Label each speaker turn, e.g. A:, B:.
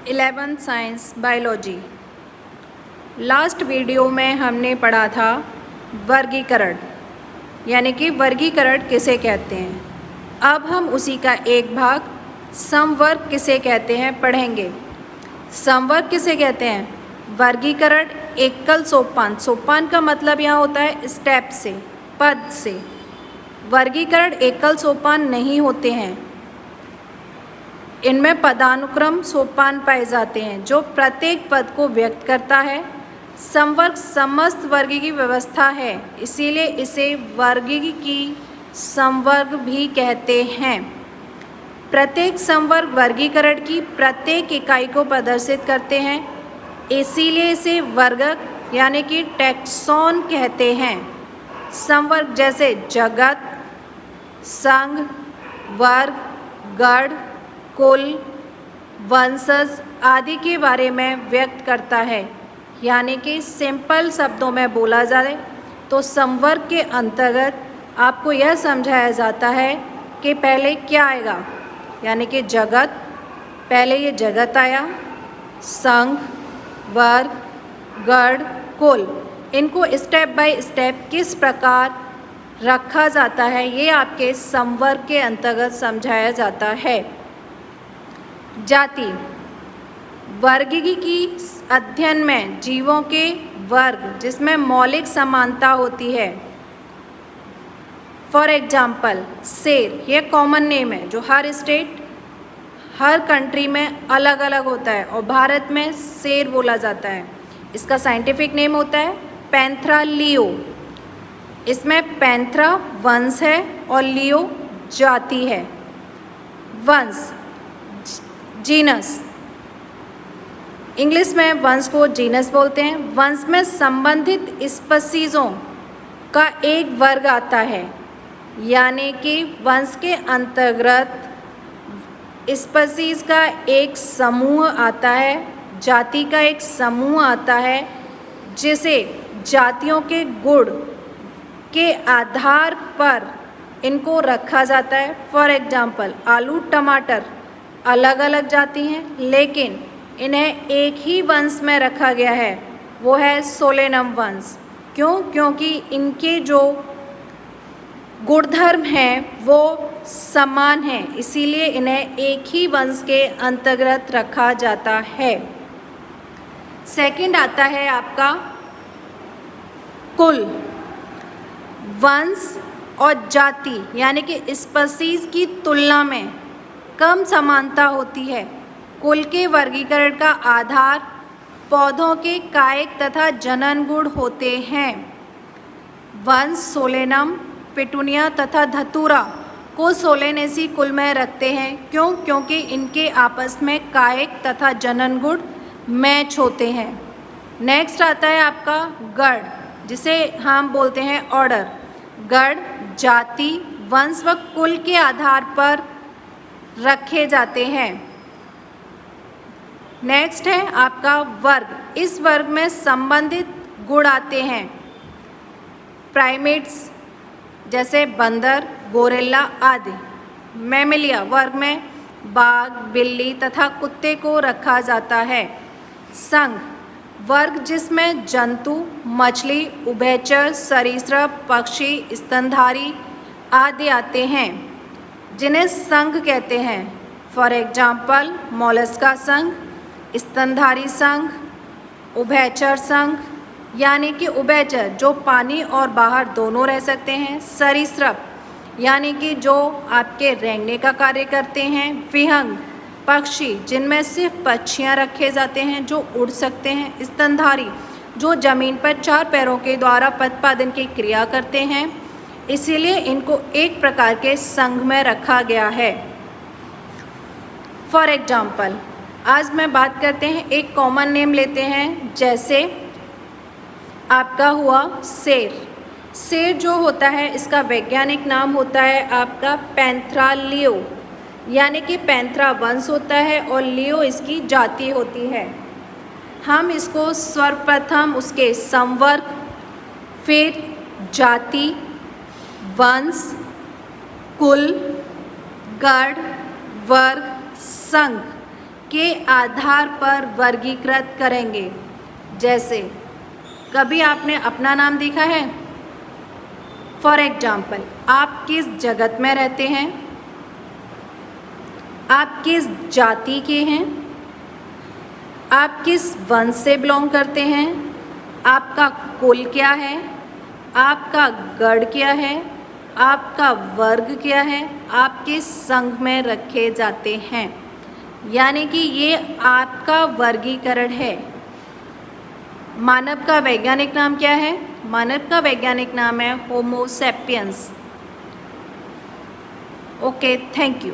A: 11th science biology. Last video में हमने पढ़ा था वर्गीकरण, यानी कि वर्गीकरण किसे कहते हैं। अब हम उसी का एक भाग समवर्ग किसे कहते हैं पढ़ेंगे। समवर्ग किसे कहते हैं? वर्गीकरण एकल सोपान, सोपान का मतलब यहाँ होता है स्टेप से, पद से। वर्गीकरण एकल सोपान नहीं होते हैं, इनमें पदानुक्रम सोपान पाए जाते हैं जो प्रत्येक पद को व्यक्त करता है। समवर्ग समस्त वर्ग की व्यवस्था है, इसीलिए इसे वर्ग की समवर्ग भी कहते हैं। प्रत्येक समवर्ग वर्गीकरण की प्रत्येक इकाई को प्रदर्शित करते हैं, इसीलिए इसे वर्गक यानी कि टैक्सॉन कहते हैं। समवर्ग जैसे जगत, संघ, वर्ग, गण, कुल, वंशज आदि के बारे में व्यक्त करता है। यानी कि सिंपल शब्दों में बोला जाए तो समवर्ग के अंतर्गत आपको यह समझाया जाता है कि पहले क्या आएगा, यानी कि जगत, पहले ये जगत आया, संघ, वर्ग, गण, कुल, इनको स्टेप बाय स्टेप किस प्रकार रखा जाता है ये आपके समवर्ग के अंतर्गत समझाया जाता है। जाति वर्गीकी की अध्ययन में जीवों के वर्ग जिसमें मौलिक समानता होती है। फॉर एग्जाम्पल शेर, ये कॉमन नेम है जो हर स्टेट, हर कंट्री में अलग अलग होता है और भारत में शेर बोला जाता है। इसका साइंटिफिक नेम होता है पैंथरा लियो। इसमें पैंथरा वंश है और लियो जाति है। वंश जीनस, इंग्लिश में वंश को जीनस बोलते हैं। वंश में संबंधित स्पीशीज़ों का एक वर्ग आता है, यानी कि वंश के अंतर्गत स्पीशीज़ का एक समूह आता है, जाति का एक समूह आता है, जिसे जातियों के गुण के आधार पर इनको रखा जाता है। फॉर एग्जाम्पल आलू, टमाटर अलग अलग जाति हैं, लेकिन इन्हें एक ही वंश में रखा गया है, वो है सोलेनम वंश। क्यों? क्योंकि इनके जो गुणधर्म हैं वो समान हैं, इसीलिए इन्हें एक ही वंश के अंतर्गत रखा जाता है। सेकंड आता है आपका कुल। वंश और जाति यानी कि स्पीशीज की तुलना में कम समानता होती है। कुल के वर्गीकरण का आधार पौधों के कायिक तथा जनन गुण होते हैं। वंश सोलेनम, पिटूनिया तथा धतूरा को सोलेनेसी कुल में रखते हैं। क्यों? क्योंकि इनके आपस में कायिक तथा जनन गुण मैच होते हैं। नेक्स्ट आता है आपका गण, जिसे हम बोलते हैं ऑर्डर। गण जाति, वंश व कुल के आधार पर रखे जाते हैं। नेक्स्ट है आपका वर्ग। इस वर्ग में संबंधित गुण आते हैं। प्राइमेट्स जैसे बंदर, गोरिल्ला आदि। मैमेलिया वर्ग में बाघ, बिल्ली तथा कुत्ते को रखा जाता है। संघ वर्ग जिसमें जंतु, मछली, उभयचर, सरीसृप, पक्षी, स्तनधारी आदि आते हैं, जिन्हें संघ कहते हैं। फॉर एग्जाम्पल मोलस्का संघ, स्तनधारी संघ, उभयचर संघ यानी कि उभयचर जो पानी और बाहर दोनों रह सकते हैं। सरीसृप यानी कि जो आपके रेंगने का कार्य करते हैं। विहंग पक्षी जिनमें सिर्फ पक्षियाँ रखे जाते हैं जो उड़ सकते हैं। स्तनधारी जो जमीन पर चार पैरों के द्वारा उत्पादन की क्रिया करते हैं, इसीलिए इनको एक प्रकार के संघ में रखा गया है। फॉर एग्जाम्पल आज मैं बात करते हैं, एक कॉमन नेम लेते हैं, जैसे आपका हुआ शेर। शेर जो होता है इसका वैज्ञानिक नाम होता है आपका पैंथरा लियो, यानी कि पैंथरा वंश होता है और लियो इसकी जाति होती है। हम इसको सर्वप्रथम उसके समवर्ग, फिर जाति, वंश, कुल, गण, वर्ग, संघ के आधार पर वर्गीकृत करेंगे। जैसे कभी आपने अपना नाम देखा है? फॉर एग्जाम्पल, आप किस जगत में रहते हैं? आप किस जाति के हैं? आप किस वंश से बिलोंग करते हैं? आपका कुल क्या है? आपका गढ़ क्या है? आपका वर्ग क्या है? आप किस संघ में रखे जाते हैं? यानी कि ये आपका वर्गीकरण है। मानव का वैज्ञानिक नाम क्या है? मानव का वैज्ञानिक नाम है Homo sapiens. Okay, thank you.